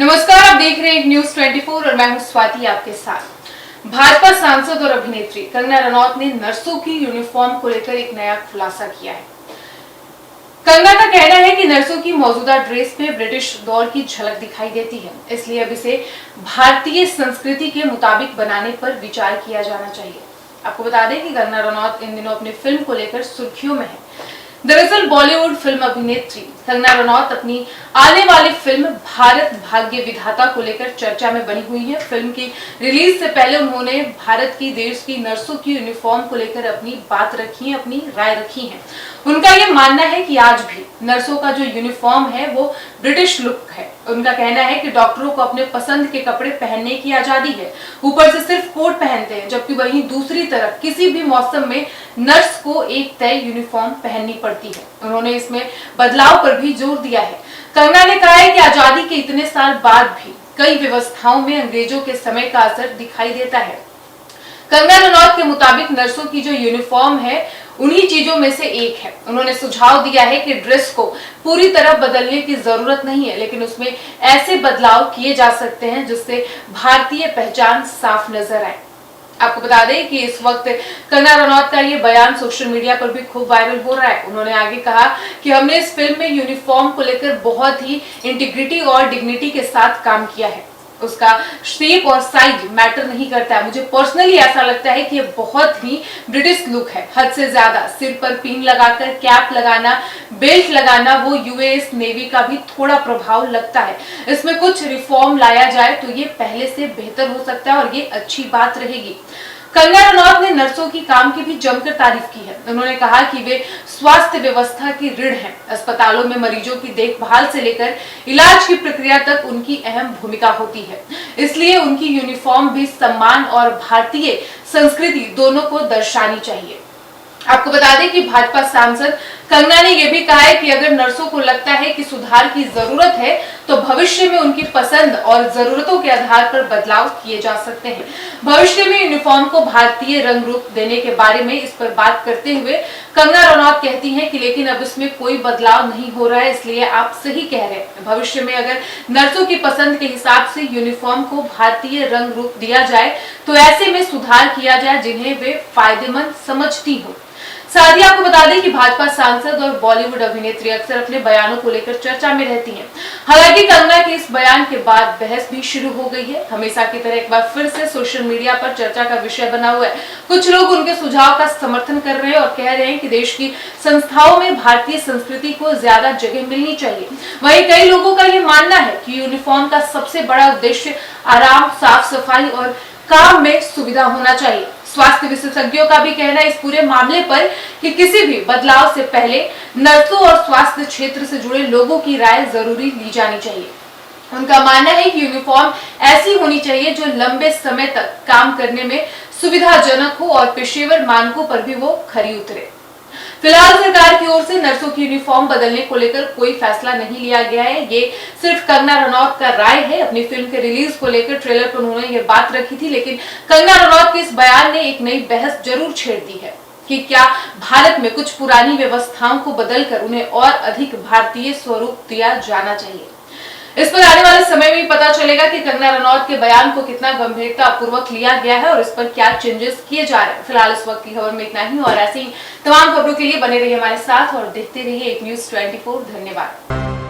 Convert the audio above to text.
नमस्कार, आप देख रहे हैं न्यूज 24 और मैं हूं स्वाति आपके साथ। भाजपा सांसद और अभिनेत्री कंगना रनौत ने नर्सों की यूनिफॉर्म को लेकर एक नया खुलासा किया है। कंगना का कहना है कि नर्सों की मौजूदा ड्रेस में ब्रिटिश दौर की झलक दिखाई देती है, इसलिए अब इसे भारतीय संस्कृति के मुताबिक बनाने पर विचार किया जाना चाहिए। आपको बता दें कि कंगना रनौत इन दिनों अपनी फिल्म को लेकर सुर्खियों में है। दरअसल बॉलीवुड फिल्म अभिनेत्री कंगना रनौत अपनी आने वाली फिल्म भारत भाग्य विधाता को लेकर चर्चा में बनी हुई है। फिल्म की रिलीज से पहले उन्होंने भारत की देश की नर्सों की यूनिफॉर्म को लेकर अपनी बात रखी है, अपनी राय रखी है। उनका यह मानना है कि आज भी नर्सों का जो यूनिफॉर्म है वो ब्रिटिश लुक है। उनका कहना है कि डॉक्टरों को अपने पसंद के कपड़े पहनने की आजादी है, ऊपर से सिर्फ कोट पहनते हैं, जबकि वहीं दूसरी तरफ किसी भी मौसम में नर्स को एक तय यूनिफॉर्म पहननी पड़ती है। उन्होंने इसमें बदलाव पर भी जोर दिया है। कंगना ने कहा है कि आजादी के इतने साल बाद भी कई व्यवस्थाओं में अंग्रेजों के समय का असर दिखाई देता है। कंगना रनौत के मुताबिक नर्सों की जो यूनिफॉर्म है उन्हीं चीजों में से एक है। उन्होंने सुझाव दिया है कि ड्रेस को पूरी तरह बदलने की जरूरत नहीं है, लेकिन उसमें ऐसे बदलाव किए जा सकते हैं जिससे भारतीय पहचान साफ नजर आए। आपको बता दें कि इस वक्त कंगना रनौत का ये बयान सोशल मीडिया पर भी खूब वायरल हो रहा है। उन्होंने आगे कहा कि हमने इस फिल्म में यूनिफॉर्म को लेकर बहुत ही इंटीग्रिटी और डिग्निटी के साथ काम किया है। उसका शेप और साइज मैटर नहीं करता है। मुझे पर्सनली ऐसा लगता है कि ये बहुत ही ब्रिटिश लुक है, हद से ज्यादा। सिर पर पिन लगाकर कैप लगाना, बेल्ट लगाना, वो यूएस नेवी का भी थोड़ा प्रभाव लगता है। इसमें कुछ रिफॉर्म लाया जाए तो ये पहले से बेहतर हो सकता है और ये अच्छी बात रहेगी। कंगना रनौत ने नर्सों की काम की भी जमकर तारीफ की है। उन्होंने कहा कि वे स्वास्थ्य व्यवस्था की रीढ़ हैं। अस्पतालों में मरीजों की देखभाल से लेकर इलाज की प्रक्रिया तक उनकी अहम भूमिका होती है, इसलिए उनकी यूनिफॉर्म भी सम्मान और भारतीय संस्कृति दोनों को दर्शानी चाहिए। आपको बता दें कि भाजपा सांसद कंगना ने यह भी कहा है कि अगर नर्सों को लगता है कि सुधार की जरूरत है तो भविष्य में उनकी पसंद और जरूरतों के आधार पर बदलाव किए जा सकते हैं। भविष्य में यूनिफॉर्म को भारतीय रंग रूप देने के बारे में इस पर बात करते हुए कंगना रनौत कहती हैं कि लेकिन अब इसमें कोई बदलाव नहीं हो रहा है, इसलिए आप सही कह रहे हैं। भविष्य में अगर नर्सों की पसंद के हिसाब से यूनिफॉर्म को भारतीय रंग रूप दिया जाए तो ऐसे में सुधार किया जाए जिन्हें वे फायदेमंद समझती हो। साथ ही आपको बता दें कि भाजपा सांसद और बॉलीवुड अभिनेत्री अक्सर अपने बयानों को लेकर चर्चा में रहती हैं। हालांकि कंगना के इस बयान के बाद बहस भी शुरू हो गई है। हमेशा की तरह एक बार फिर से सोशल मीडिया पर चर्चा का विषय बना हुआ है। कुछ लोग उनके सुझाव का समर्थन कर रहे हैं और कह रहे हैं कि देश की संस्थाओं में भारतीय संस्कृति को ज्यादा जगह मिलनी चाहिए। वहीं कई लोगों का यह मानना है कि यूनिफॉर्म का सबसे बड़ा उद्देश्य आराम, साफ सफाई और काम में सुविधा होना चाहिए। स्वास्थ्य विशेषज्ञों का भी कहना है इस पूरे मामले पर कि किसी भी बदलाव से पहले नर्सों और स्वास्थ्य क्षेत्र से जुड़े लोगों की राय जरूरी ली जानी चाहिए। उनका मानना है कि यूनिफॉर्म ऐसी होनी चाहिए जो लंबे समय तक काम करने में सुविधाजनक हो और पेशेवर मानकों पर भी वो खरी उतरे। फिलहाल सरकार की ओर से नर्सों की यूनिफॉर्म बदलने को लेकर कोई फैसला नहीं लिया गया है। ये सिर्फ कंगना रनौत का राय है। अपनी फिल्म के रिलीज को लेकर ट्रेलर पर उन्होंने ये बात रखी थी, लेकिन कंगना रनौत के इस बयान ने एक नई बहस जरूर छेड़ दी है कि क्या भारत में कुछ पुरानी व्यवस्थाओं को बदलकर उन्हें और अधिक भारतीय स्वरूप दिया जाना चाहिए। इस पर आने वाले समय में पता चलेगा कि कंगना रनौत के बयान को कितना गंभीरता पूर्वक लिया गया है और इस पर क्या चेंजेस किए जा रहे हैं। फिलहाल इस वक्त की खबर में इतना ही और ऐसी ही तमाम खबरों के लिए बने रहिए हमारे साथ और देखते रहिए एक न्यूज 24। धन्यवाद।